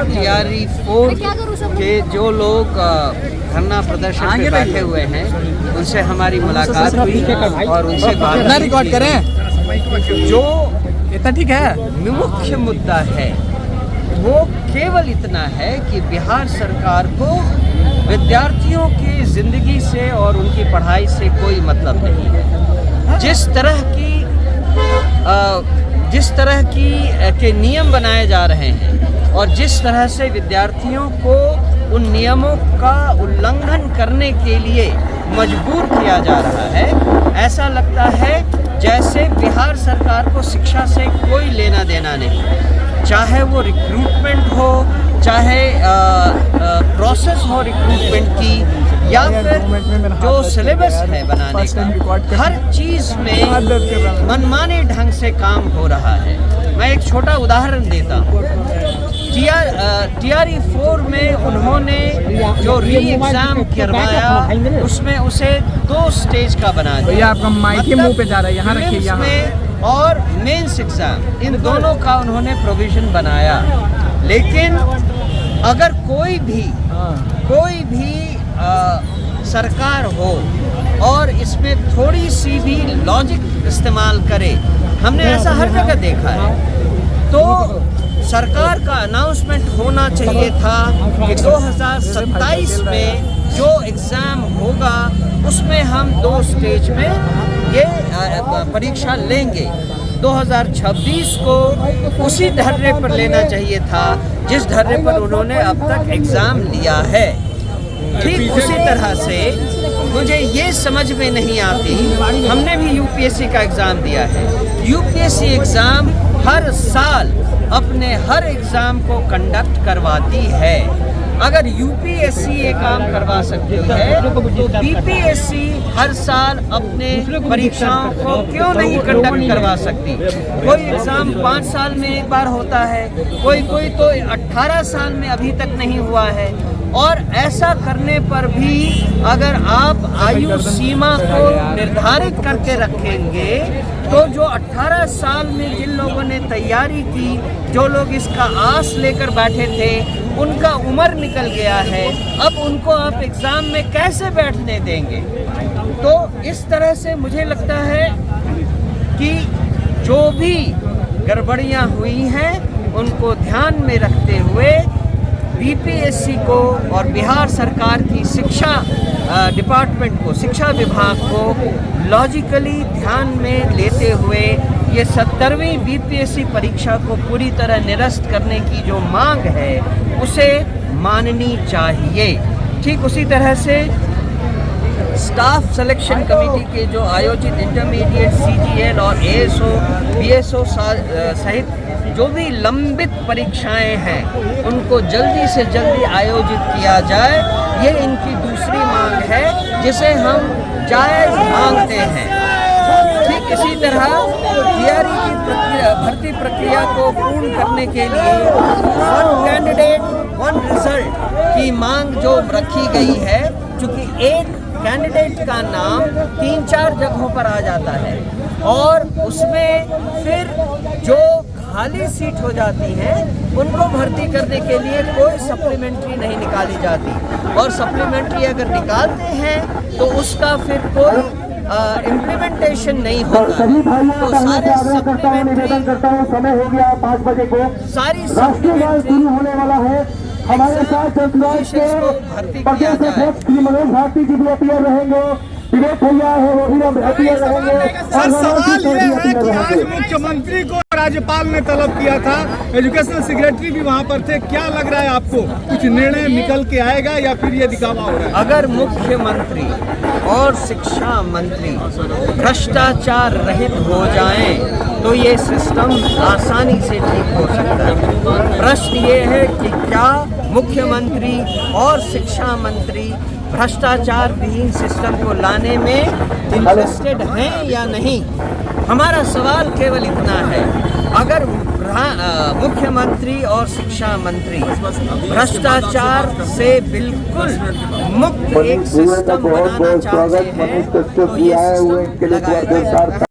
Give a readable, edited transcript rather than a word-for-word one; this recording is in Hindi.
टीआरई 4 के जो लोग धरना प्रदर्शन पे बैठे हुए हैं उनसे हमारी मुलाकात हुई और उनसे बात रिकॉर्ड करें। जो इतना ठीक है। मुख्य मुद्दा है वो केवल इतना है कि बिहार सरकार को विद्यार्थियों की ज़िंदगी से और उनकी पढ़ाई से कोई मतलब नहीं है। जिस तरह के नियम बनाए जा रहे हैं और जिस तरह से विद्यार्थियों को उन नियमों का उल्लंघन करने के लिए मजबूर किया जा रहा है, ऐसा लगता है जैसे बिहार सरकार को शिक्षा से कोई लेना देना नहीं, चाहे वो रिक्रूटमेंट हो, चाहे प्रोसेस हो रिक्रूटमेंट की, या फिर जो सिलेबस है बनाने का, हर चीज़ में मनमाने ढंग से काम हो रहा है। मैं एक छोटा उदाहरण देता हूँ। टीआरई 4 में उन्होंने जो री एग्ज़ाम करवाया उसमें उसे 2 स्टेज का बना दिया। आपका माइक ही मुंह पे जा रहा है, यहाँ रखिए यहाँ। और मेंस एग्ज़ाम, इन दोनों का उन्होंने प्रोविज़न बनाया। लेकिन अगर कोई भी सरकार हो और इसमें थोड़ी सी भी लॉजिक इस्तेमाल करे, हमने ऐसा हर जगह देखा है, तो सरकार का अनाउंसमेंट होना चाहिए था कि 2027 में जो एग्ज़ाम होगा उसमें हम 2 स्टेज में ये परीक्षा लेंगे। 2026 को उसी ढर्रे पर लेना चाहिए था जिस ढर्रे पर उन्होंने अब तक एग्ज़ाम लिया है। ठीक उसी तरह से मुझे ये समझ में नहीं आती, हमने भी यूपीएससी का एग्ज़ाम दिया है। यूपीएससी एग्ज़ाम हर साल अपने हर एग्ज़ाम को कंडक्ट करवाती है। अगर यूपीएससी ये काम करवा सकती है तो बीपीएससी हर साल अपने परीक्षाओं को क्यों नहीं कंडक्ट करवा सकती? कोई एग्ज़ाम 5 साल में एक बार होता है, कोई तो 18 साल में अभी तक नहीं हुआ है। और ऐसा करने पर भी अगर आप आयु सीमा को निर्धारित करके रखेंगे तो जो 18 साल में जिन लोगों ने तैयारी की, जो लोग इसका आस लेकर बैठे थे, उनका उम्र निकल गया है, अब उनको आप एग्ज़ाम में कैसे बैठने देंगे? तो इस तरह से मुझे लगता है कि जो भी गड़बड़ियाँ हुई हैं उनको ध्यान में रखते हुए बीपीएससी को और बिहार सरकार की शिक्षा डिपार्टमेंट को, शिक्षा विभाग को लॉजिकली ध्यान में लेते हुए ये 70वीं बीपीएससी परीक्षा को पूरी तरह निरस्त करने की जो मांग है उसे माननी चाहिए। ठीक उसी तरह से स्टाफ सिलेक्शन कमेटी के जो आयोजित इंटरमीडिएट सीजीएल और एएसओ बीएसओ सहित जो भी लंबित परीक्षाएं हैं उनको जल्दी से जल्दी आयोजित किया जाए, ये इनकी दूसरी मांग है जिसे हम जायज़ मांगते हैं। ठीक इसी तरह टीआरई की भर्ती प्रक्रिया को पूर्ण करने के लिए 1 कैंडिडेट 1 रिजल्ट की मांग जो रखी गई है, चूँकि एक कैंडिडेट का नाम 3-4 जगहों पर आ जाता है और उसमें फिर जो खाली सीट हो जाती हैं उनको भर्ती करने के लिए कोई सप्लीमेंट्री नहीं निकाली जाती, और सप्लीमेंट्री अगर निकालते हैं तो उसका फिर कोई इम्प्लीमेंटेशन नहीं होगा। तो सारे सप्लीमेंट्री समय हो गया 5 बजे को सारी सप्लीमेंट्री होने वाला है। हमारे साथ भर्ती किया जाए। मनोज भारती जी भी अपियर रहेंगे, विवेक भैया है वो भी अपियर रहेंगे। सर सवाल ये है कि आज मुख्यमंत्री को राज्यपाल ने तलब किया था, एजुकेशन सेक्रेटरी भी वहाँ पर थे, क्या लग रहा है आपको, कुछ निर्णय निकल के आएगा या फिर ये दिखावा हो रहा है? अगर मुख्यमंत्री और शिक्षा मंत्री भ्रष्टाचार रहित हो जाएं तो ये सिस्टम आसानी से ठीक हो सकता है। प्रश्न ये है कि क्या मुख्यमंत्री और शिक्षा मंत्री भ्रष्टाचार विहीन सिस्टम को लाने में इंटरेस्टेड हैं या नहीं? हमारा सवाल केवल इतना है, अगर मुख्यमंत्री और शिक्षा मंत्री भ्रष्टाचार से बिल्कुल मुक्त एक सिस्टम बनाना चाहते हैं तो ये सिस्टम लगाया जाए।